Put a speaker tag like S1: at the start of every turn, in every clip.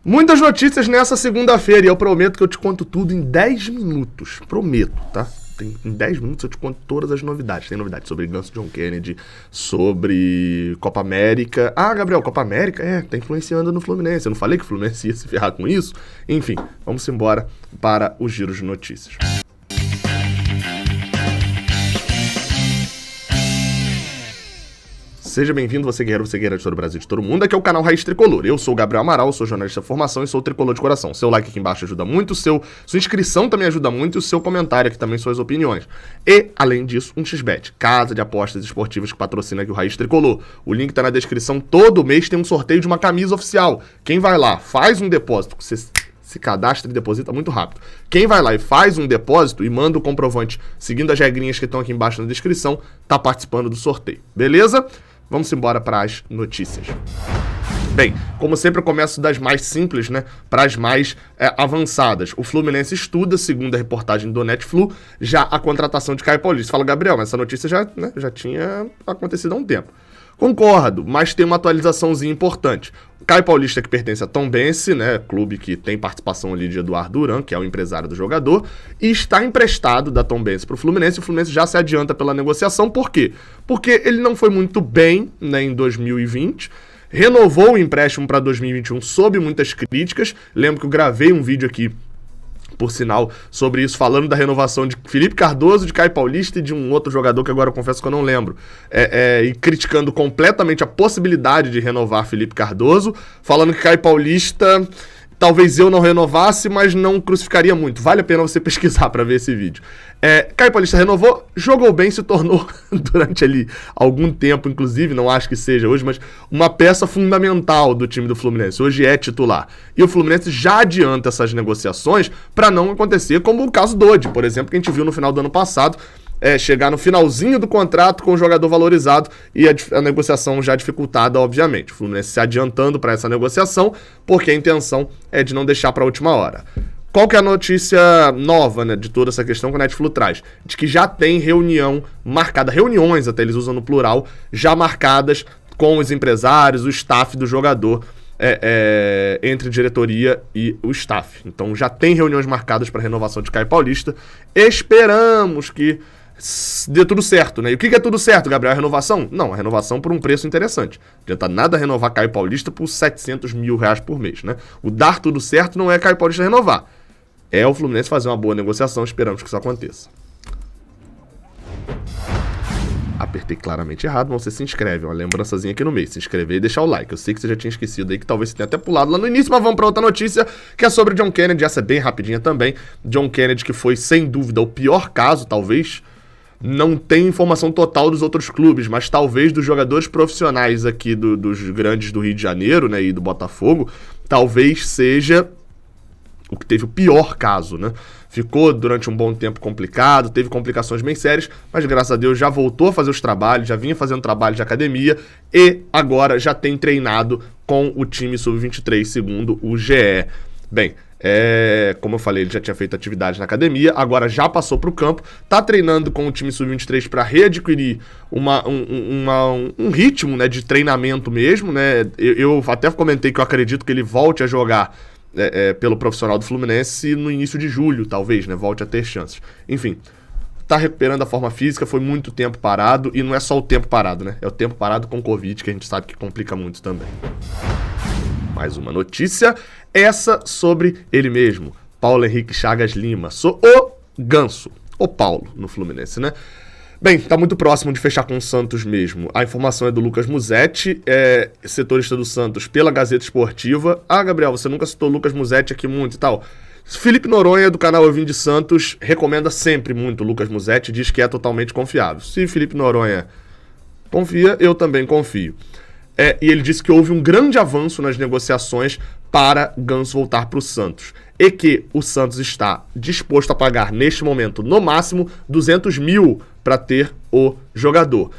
S1: Muitas notícias nessa segunda-feira e eu prometo que eu te conto tudo em 10 minutos. Prometo, tá? Em 10 minutos eu te conto todas as novidades. Tem novidades sobre Ganso John Kennedy, sobre Copa América. Ah, Gabriel, Copa América? Tá influenciando no Fluminense. Eu não falei que o Fluminense ia se ferrar com isso? Enfim, vamos embora para o giro de notícias. Seja bem-vindo, você guerreiro de todo o Brasil, de todo mundo. Aqui é o canal Raiz Tricolor. Eu sou o Gabriel Amaral, sou jornalista de formação e sou tricolor de coração. Seu like aqui embaixo ajuda muito, sua inscrição também ajuda muito e o seu comentário aqui também, suas opiniões. E, além disso, um XBET, casa de apostas esportivas que patrocina aqui o Raiz Tricolor. O link tá na descrição. Todo mês tem um sorteio de uma camisa oficial. Quem vai lá, faz um depósito, você se cadastra e deposita muito rápido. Quem vai lá e faz um depósito e manda o comprovante seguindo as regrinhas que estão aqui embaixo na descrição, tá participando do sorteio. Beleza? Vamos embora para as notícias. Bem, como sempre eu começo das mais simples, né, para as mais avançadas. O Fluminense estuda, segundo a reportagem do Netflu, já a contratação de Caio Paulista. Fala, Gabriel, mas essa notícia já tinha acontecido há um tempo. Concordo, mas tem uma atualizaçãozinha importante. O Caio Paulista, que pertence a Tombense, né, clube que tem participação ali de Eduardo Duran, que é o empresário do jogador, e está emprestado da Tombense para o Fluminense. O Fluminense já se adianta pela negociação. Por quê? Porque ele não foi muito bem, né, em 2020, renovou o empréstimo para 2021 sob muitas críticas. Lembro que eu gravei um vídeo aqui, por sinal, sobre isso, falando da renovação de Felipe Cardoso, de Caio Paulista e de um outro jogador que agora eu confesso que eu não lembro. E criticando completamente a possibilidade de renovar Felipe Cardoso, falando que Caio Paulista talvez eu não renovasse, mas não crucificaria muito. Vale a pena você pesquisar para ver esse vídeo. Caio Paulista renovou, jogou bem, se tornou durante ali algum tempo, inclusive, não acho que seja hoje, mas uma peça fundamental do time do Fluminense. Hoje é titular. E o Fluminense já adianta essas negociações para não acontecer como o caso do Dodi, por exemplo, que a gente viu no final do ano passado, chegar no finalzinho do contrato com o jogador valorizado e a negociação já dificultada, obviamente. O Fluminense se adiantando para essa negociação, porque a intenção é de não deixar para a última hora. Qual que é a notícia nova, né, de toda essa questão que o Netflu traz? De que já tem reunião marcada, reuniões até eles usam no plural, já marcadas com os empresários, o staff do jogador, entre diretoria e o staff. Então já tem reuniões marcadas para renovação de Caio Paulista. Esperamos que dê tudo certo, né? E o que é tudo certo, Gabriel? A renovação? Não, a renovação por um preço interessante. Não adianta nada renovar Caio Paulista por R$700 mil por mês, né? O dar tudo certo não é Caio Paulista renovar. É o Fluminense fazer uma boa negociação, esperamos que isso aconteça. Apertei claramente errado, mas você se inscreve, uma lembrançazinha aqui no meio, se inscrever e deixar o like. Eu sei que você já tinha esquecido aí, que talvez você tenha até pulado lá no início, mas vamos para outra notícia, que é sobre John Kennedy. Essa é bem rapidinha também. John Kennedy, que foi sem dúvida o pior caso, talvez não tem informação total dos outros clubes, mas talvez dos jogadores profissionais aqui dos grandes do Rio de Janeiro, né, e do Botafogo, talvez seja o que teve o pior caso, né? Ficou durante um bom tempo complicado, teve complicações bem sérias, mas graças a Deus já voltou a fazer os trabalhos, já vinha fazendo trabalho de academia e agora já tem treinado com o time sub-23, segundo o GE. Bem, como eu falei, ele já tinha feito atividade na academia, agora já passou para o campo, tá treinando com o time sub-23 para readquirir um ritmo, né, de treinamento mesmo, né? Eu até comentei que eu acredito que ele volte a jogar pelo profissional do Fluminense no início de julho, talvez, né? Volte a ter chances. Enfim, tá recuperando a forma física, foi muito tempo parado, e não é só o tempo parado, né? É o tempo parado com Covid, que a gente sabe que complica muito também. Mais uma notícia, essa sobre ele mesmo, Paulo Henrique Chagas Lima, o Ganso, o Paulo no Fluminense, né? Bem, tá muito próximo de fechar com o Santos mesmo. A informação é do Lucas Musetti, setorista do Santos pela Gazeta Esportiva. Ah, Gabriel, você nunca citou o Lucas Musetti aqui muito e tal. Felipe Noronha, do canal Eu Vim de Santos, recomenda sempre muito o Lucas Musetti, diz que é totalmente confiável. Se Felipe Noronha confia, eu também confio. E ele disse que houve um grande avanço nas negociações para Ganso voltar para o Santos. E que o Santos está disposto a pagar, neste momento, no máximo, 200 mil para ter o jogador.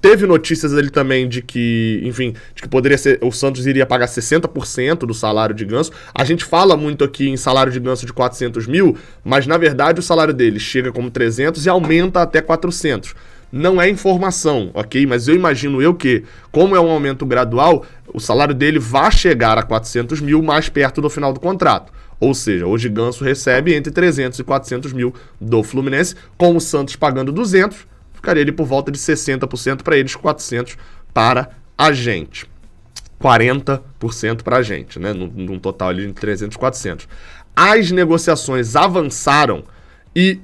S1: Teve notícias ali também de que, enfim, de que poderia ser, o Santos iria pagar 60% do salário de Ganso. A gente fala muito aqui em salário de Ganso de 400 mil, mas na verdade o salário dele chega como 300 e aumenta até 400. Não é informação, ok? Mas eu imagino que, como é um aumento gradual, o salário dele vai chegar a 400 mil mais perto do final do contrato. Ou seja, hoje Ganso recebe entre 300 e 400 mil do Fluminense, com o Santos pagando 200, ficaria ali por volta de 60% para eles, 400 para a gente. 40% para a gente, né? Num total ali de 300 e 400. As negociações avançaram e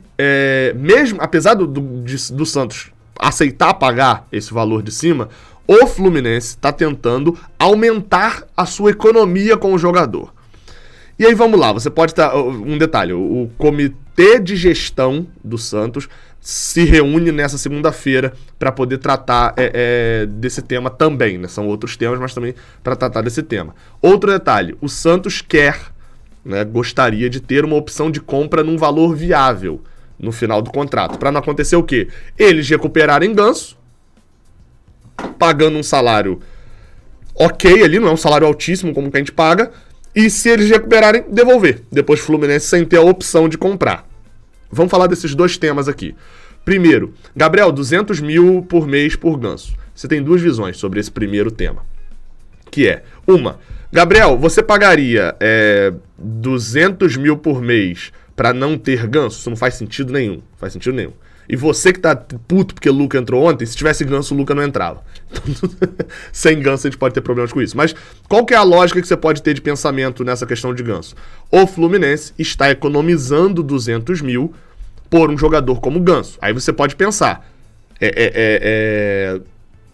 S1: mesmo, apesar do Santos aceitar pagar esse valor de cima, o Fluminense está tentando aumentar a sua economia com o jogador. E aí vamos lá, você pode estar... Um detalhe, o comitê de gestão do Santos se reúne nessa segunda-feira para poder tratar desse tema também, né? São outros temas, mas também para tratar desse tema. Outro detalhe, o Santos quer, né, gostaria de ter uma opção de compra num valor viável no final do contrato. Para não acontecer o quê? Eles recuperarem Ganso, pagando um salário ok ali, não é um salário altíssimo como que a gente paga, e se eles recuperarem, devolver. Depois o Fluminense sem ter a opção de comprar. Vamos falar desses dois temas aqui. Primeiro, Gabriel, 200 mil por mês por Ganso. Você tem duas visões sobre esse primeiro tema. Que é, uma, Gabriel, você pagaria 200 mil por mês para não ter Ganso? Isso não faz sentido nenhum. Faz sentido nenhum. E você que tá puto porque o Luca entrou ontem, se tivesse Ganso, o Luca não entrava. Então, sem Ganso a gente pode ter problemas com isso. Mas qual que é a lógica que você pode ter de pensamento nessa questão de Ganso? O Fluminense está economizando 200 mil por um jogador como Ganso. Aí você pode pensar,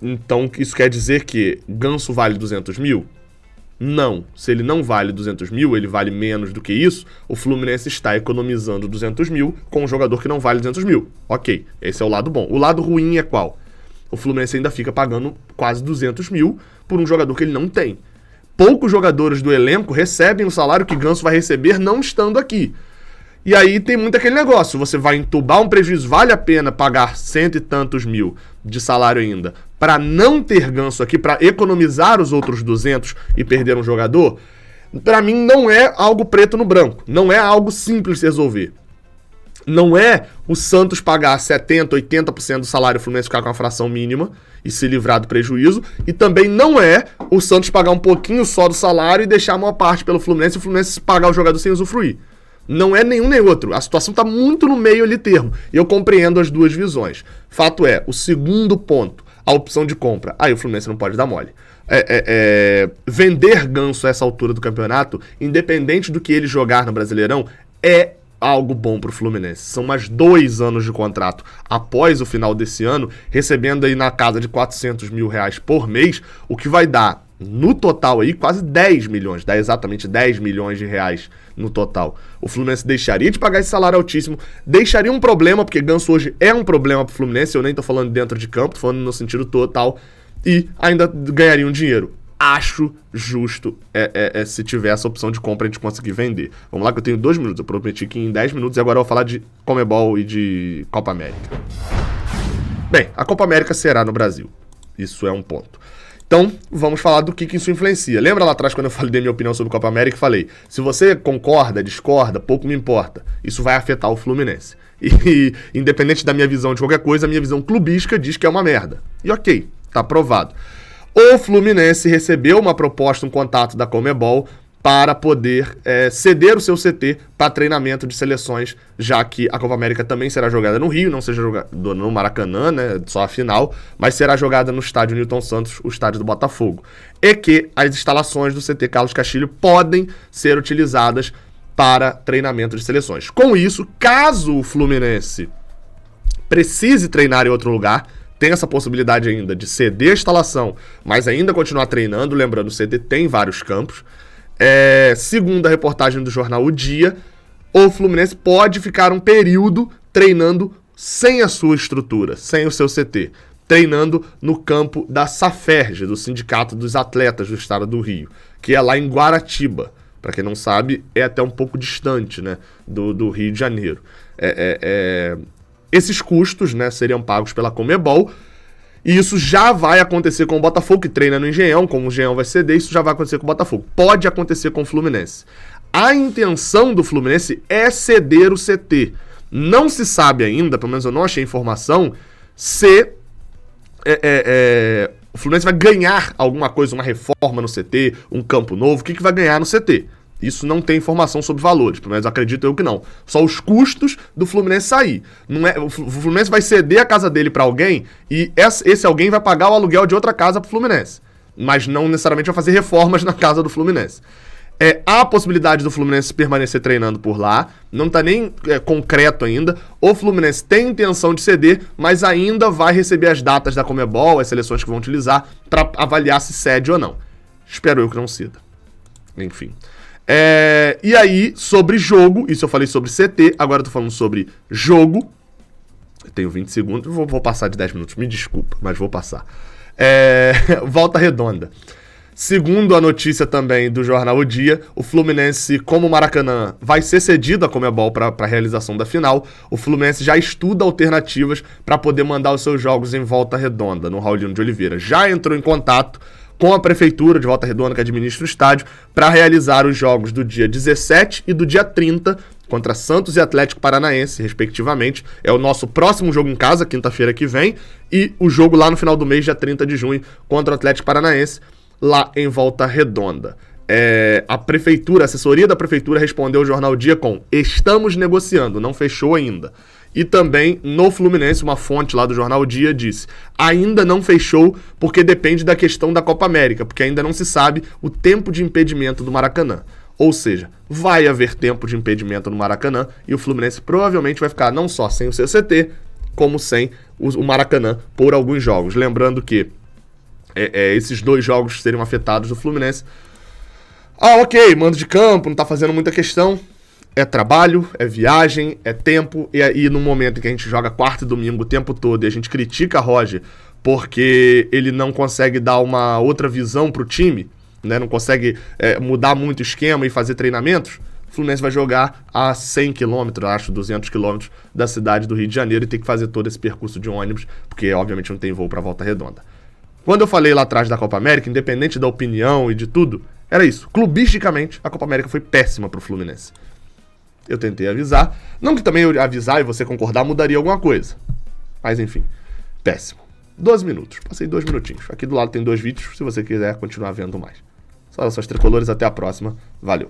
S1: então isso quer dizer que Ganso vale 200 mil? Não. Se ele não vale 200 mil, ele vale menos do que isso, o Fluminense está economizando 200 mil com um jogador que não vale 200 mil. Ok, esse é o lado bom. O lado ruim é qual? O Fluminense ainda fica pagando quase 200 mil por um jogador que ele não tem. Poucos jogadores do elenco recebem o salário que Ganso vai receber não estando aqui. E aí tem muito aquele negócio, você vai entubar um prejuízo, vale a pena pagar 100 e tantos mil de salário ainda para não ter Ganso aqui, para economizar os outros 200 e perder um jogador? Para mim não é algo preto no branco, não é algo simples de resolver. Não é o Santos pagar 70%, 80% do salário, o Fluminense ficar com a fração mínima e se livrar do prejuízo, e também não é o Santos pagar um pouquinho só do salário e deixar a maior parte pelo Fluminense e o Fluminense pagar o jogador sem usufruir. Não é nenhum nem outro. A situação está muito no meio ali termo. E eu compreendo as duas visões. Fato é, o segundo ponto, a opção de compra. Aí o Fluminense não pode dar mole. Vender Ganso a essa altura do campeonato, independente do que ele jogar no Brasileirão, é algo bom pro Fluminense. São mais 2 anos de contrato após o final desse ano, recebendo aí na casa de 400 mil reais por mês, o que vai dar no total aí quase 10 milhões, dá exatamente 10 milhões de reais no total. O Fluminense deixaria de pagar esse salário altíssimo, deixaria um problema, porque Ganso hoje é um problema pro Fluminense, eu nem tô falando dentro de campo, tô falando no sentido total, e ainda ganharia um dinheiro. Acho justo se tiver essa opção de compra a gente conseguir vender. Vamos lá que eu tenho 2 minutos, eu prometi que em 10 minutos e agora eu vou falar de Conmebol e de Copa América. Bem, a Copa América será no Brasil, isso é um ponto. Então, vamos falar do que isso influencia. Lembra lá atrás quando eu falei minha opinião sobre Copa América? Falei, se você concorda, discorda, pouco me importa. Isso vai afetar o Fluminense. E independente da minha visão de qualquer coisa, a minha visão clubística diz que é uma merda. E ok, tá aprovado. O Fluminense recebeu uma proposta, um contato da Conmebol para poder ceder o seu CT para treinamento de seleções, já que a Copa América também será jogada no Rio, não seja jogada no Maracanã, né, só a final, mas será jogada no estádio Newton Santos, o estádio do Botafogo. E que as instalações do CT Carlos Castilho podem ser utilizadas para treinamento de seleções. Com isso, caso o Fluminense precise treinar em outro lugar, tem essa possibilidade ainda de ceder a instalação, mas ainda continuar treinando, lembrando, o CT tem vários campos. Segundo a reportagem do jornal O Dia, o Fluminense pode ficar um período treinando sem a sua estrutura, sem o seu CT, treinando no campo da Saferj, do Sindicato dos Atletas do Estado do Rio, que é lá em Guaratiba. Para quem não sabe, é até um pouco distante, né, do Rio de Janeiro. Esses custos, né, seriam pagos pela Conmebol. E isso já vai acontecer com o Botafogo, que treina no Engenhão, como o Engenhão vai ceder, isso já vai acontecer com o Botafogo. Pode acontecer com o Fluminense. A intenção do Fluminense é ceder o CT. Não se sabe ainda, pelo menos eu não achei informação, se O Fluminense vai ganhar alguma coisa, uma reforma no CT, um campo novo, o que vai ganhar no CT? Isso não tem informação sobre valores, pelo menos acredito eu que não. Só os custos do Fluminense sair. Não é, o Fluminense vai ceder a casa dele pra alguém e esse alguém vai pagar o aluguel de outra casa pro Fluminense. Mas não necessariamente vai fazer reformas na casa do Fluminense. Há a possibilidade do Fluminense permanecer treinando por lá, não tá nem concreto ainda. O Fluminense tem intenção de ceder, mas ainda vai receber as datas da Conmebol, as seleções que vão utilizar, pra avaliar se cede ou não. Espero eu que não ceda. Enfim. E aí, sobre jogo, isso eu falei sobre CT, agora eu tô falando sobre jogo. Eu tenho 20 segundos, vou passar de 10 minutos, me desculpa, mas vou passar. Volta Redonda. Segundo a notícia também do jornal O Dia, o Fluminense, como o Maracanã vai ser cedido à Conmebol para a realização da final, o Fluminense já estuda alternativas para poder mandar os seus jogos em Volta Redonda, no Raulino de Oliveira. Já entrou em contato com a Prefeitura de Volta Redonda, que administra o estádio, para realizar os jogos do dia 17 e do dia 30, contra Santos e Atlético Paranaense, respectivamente. É o nosso próximo jogo em casa, quinta-feira que vem, e o jogo lá no final do mês, dia 30 de junho, contra o Atlético Paranaense, lá em Volta Redonda. A Prefeitura, a assessoria da Prefeitura respondeu ao Jornal Dia com: estamos negociando, não fechou ainda. E também no Fluminense, uma fonte lá do Jornal Dia disse: ainda não fechou porque depende da questão da Copa América, porque ainda não se sabe o tempo de impedimento do Maracanã. Ou seja, vai haver tempo de impedimento no Maracanã e o Fluminense provavelmente vai ficar não só sem o seu CT, como sem o Maracanã por alguns jogos. Lembrando que esses dois jogos seriam afetados do Fluminense. Ok, mando de campo, não tá fazendo muita questão. É trabalho, é viagem, é tempo. E aí, no momento em que a gente joga quarta e domingo o tempo todo e a gente critica Roger porque ele não consegue dar uma outra visão pro time, né? Não consegue mudar muito o esquema e fazer treinamentos, o Fluminense vai jogar a 100 km, acho, 200 km da cidade do Rio de Janeiro e tem que fazer todo esse percurso de ônibus, porque obviamente não tem voo pra Volta Redonda. Quando eu falei lá atrás da Copa América, independente da opinião e de tudo, era isso. Clubisticamente, a Copa América foi péssima pro Fluminense. Eu tentei avisar. Não que também eu avisar e você concordar mudaria alguma coisa. Mas enfim, péssimo. 12 minutos. Passei 2 minutinhos. Aqui do lado tem 2 vídeos, se você quiser continuar vendo mais. Saudações tricolores, até a próxima. Valeu.